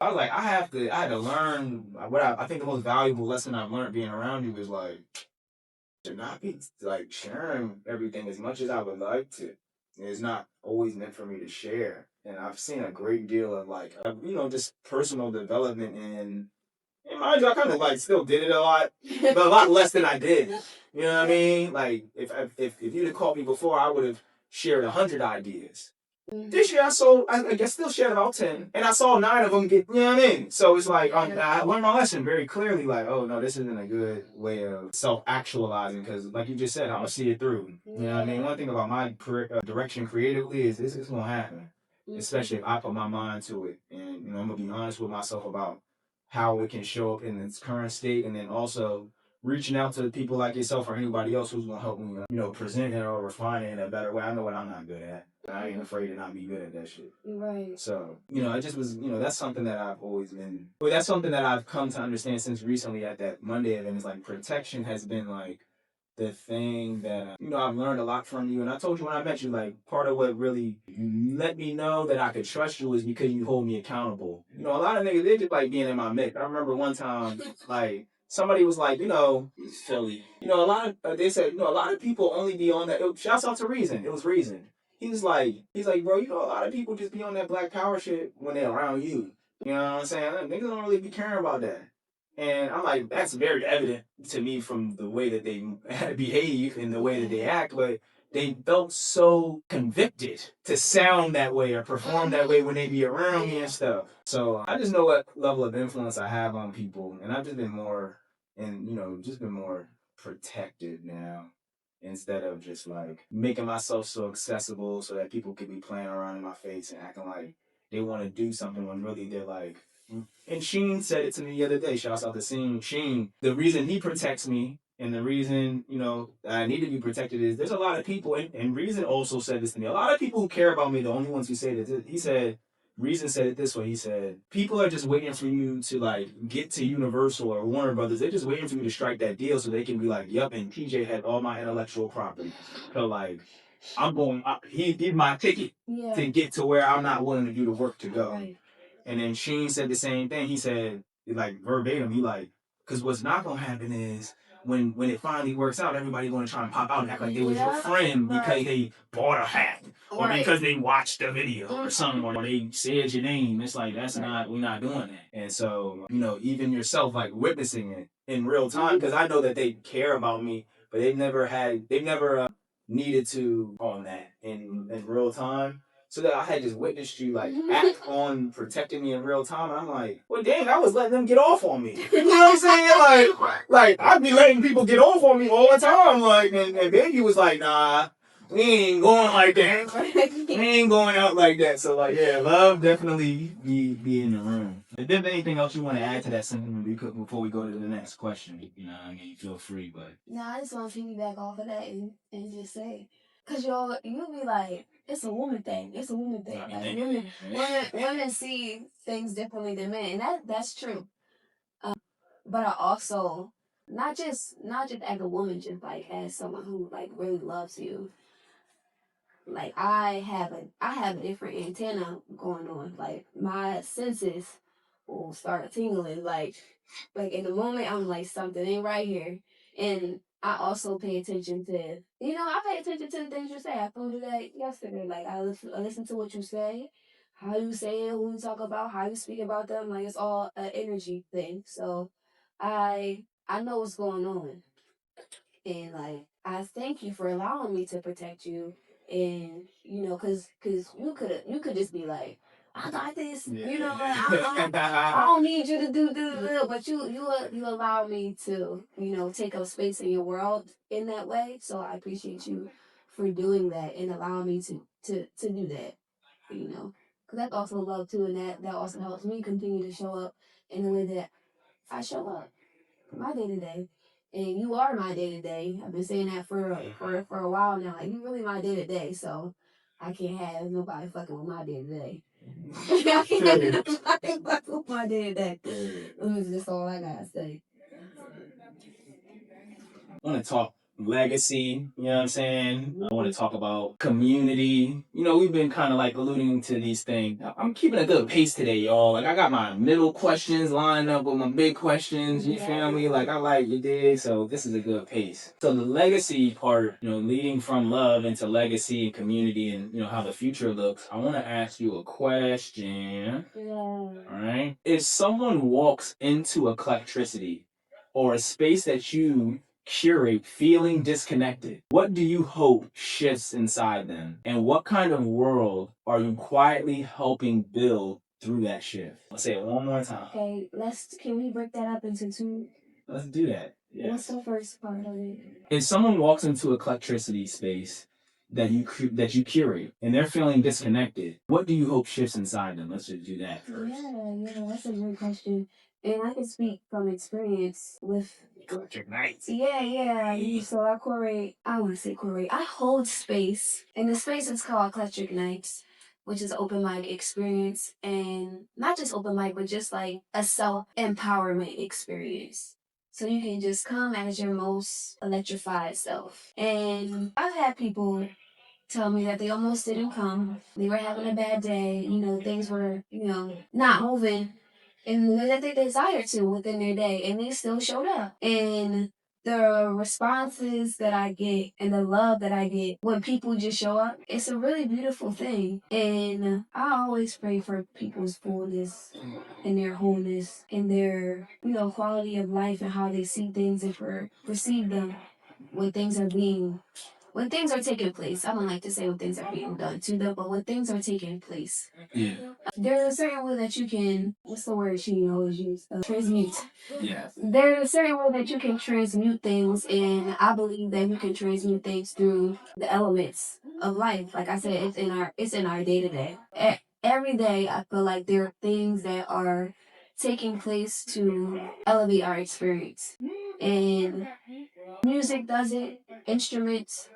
I was like, I had to learn I think the most valuable lesson I've learned being around you is like to not be like sharing everything as much as I would like to. It's not always meant for me to share. And I've seen a great deal of like, just personal development and mind you, I kind of like still did it a lot, but a lot less than I did. You know what I mean? Like if you'd have called me before, I would have shared 100 ideas. This year I guess still shared about 10, and I saw 9 of them get, you know what I mean? So it's like I learned my lesson very clearly. Like, oh no, this isn't a good way of self actualizing because, like you just said, I'm gonna see it through. You know what I mean? One thing about my direction creatively is this is gonna happen, especially if I put my mind to it, and I'm gonna be honest with myself about how it can show up in its current state, and then also reaching out to people like yourself or anybody else who's gonna help me, present it or refine it in a better way. I know what I'm not good at. I ain't afraid to not be good at that shit. Right. So, it just was, that's something that I've always been, well, that's something that I've come to understand since recently at that Monday event is like protection has been like the thing that, I've learned a lot from you. And I told you when I met you, like part of what really let me know that I could trust you is because you hold me accountable. A lot of niggas, they just like being in my mix. I remember one time, like, somebody was like, it's Philly. A lot of they said, a lot of people only be on that. Shouts out to Reason. It was Reason. He's like, bro, a lot of people just be on that Black Power shit when they're around you. You know what I'm saying? Niggas don't really be caring about that. And I'm like, that's very evident to me from the way that they behave and the way that they act, but they felt so convicted to sound that way or perform that way when they be around me and stuff. So I just know what level of influence I have on people, and I've just been more, and just been more protected now instead of just like making myself so accessible so that people could be playing around in my face and acting like they want to do something when really they're like. And Sheen said it to me the other day. Shouts out to Sheen. The reason he protects me and the reason, I need to be protected is there's a lot of people, and Reason also said this to me. A lot of people who care about me, the only ones who say this, he said, Reason said it this way. He said, people are just waiting for you to like get to Universal or Warner Brothers. They're just waiting for you to strike that deal so they can be like, yup, and TJ had all my intellectual property. So like, I'm going, he's my ticket to get to where I'm not willing to do the work to go. Right. And then Sheen said the same thing. He said, like verbatim, he like, because what's not gonna happen is when it finally works out, everybody gonna try and pop out and act like they was your friend because they bought a hat or because they watched the video or something or they said your name. It's like we're not doing that. And so even yourself like witnessing it in real time because I know that they care about me, but they've never needed to on that in real time. So that I had just witnessed you like act on protecting me in real time. And I'm like, well, dang, I was letting them get off on me. You know what I'm saying? Like I'd be letting people get off on me all the time. Like, and Biggie was like, nah, we ain't going like that. We ain't going out like that. So like, yeah, love definitely be in the room. If there's anything else you want to add to that sentiment before we go to the next question, I mean, feel free. But no, I just want to piggyback off of that and just say, cause you'll be like, it's a woman thing. It's a woman thing. Like women see things differently than men, and that's true. But I also not just as a woman, just like as someone who like really loves you. Like I have a different antenna going on. Like my senses will start tingling. Like in the moment I'm like something ain't right here, and I also pay attention to I pay attention to the things you say. I told you that yesterday. Like I listen to what you say, how you say it, who you talk about, how you speak about them. Like it's all an energy thing. So I know what's going on. And like I thank you for allowing me to protect you, and cause you could just be like, I got this, like, I don't need you to do this, but you allow me to take up space in your world in that way. So I appreciate you for doing that and allowing me to do that, cause that's also love too, and that also helps me continue to show up in the way that I show up my day to day. And you are my day to day. I've been saying that for a while now. Like you really my day to day. So I can't have nobody fucking with my day to day. I can't have nobody fucking with my day to day. That's just all I gotta say. I want to talk legacy, you know what I'm saying? I want to talk about community. You know, we've been kind of like alluding to these things. I'm keeping a good pace today, y'all. Like, I got my middle questions lined up with my big questions. You feel me? Like, I like you did. So, this is a good pace. So, the legacy part, you know, leading from love into legacy and community and, you know, how the future looks, I want to ask you a question. All right. If someone walks into eclectricity or a space that you curate feeling disconnected, what do you hope shifts inside them? And what kind of world are you quietly helping build through that shift? Let's say it one more time. Okay, can we break that up into two? Let's do that. Yeah. What's the first part of it? If someone walks into eclectricity space that you curate and they're feeling disconnected, what do you hope shifts inside them? Let's just do that first. Yeah, that's a great question. And I can speak from experience with Electric Nights. Yeah. So I want to say curate. I hold space, and the space is called Electric Nights, which is open mic experience, and not just open mic, but just like a self empowerment experience. So you can just come as your most electrified self. And I've had people tell me that they almost didn't come. They were having a bad day. You know, things were, not moving in the way that they desired to within their day, and they still showed up. And the responses that I get and the love that I get when people just show up, it's a really beautiful thing. And I always pray for people's fullness and their wholeness and their, quality of life and how they see things and perceive them when things are taking place. I don't like to say when things are being done to them, but when things are taking place. Yeah. There's a certain way that you can, what's the word she always use? Transmute. Yeah. There's a certain way that you can transmute things, and I believe that you can transmute things through the elements of life. Like I said, it's in our day to day. Every day, I feel like there are things that are taking place to elevate our experience, and music does it. Instruments,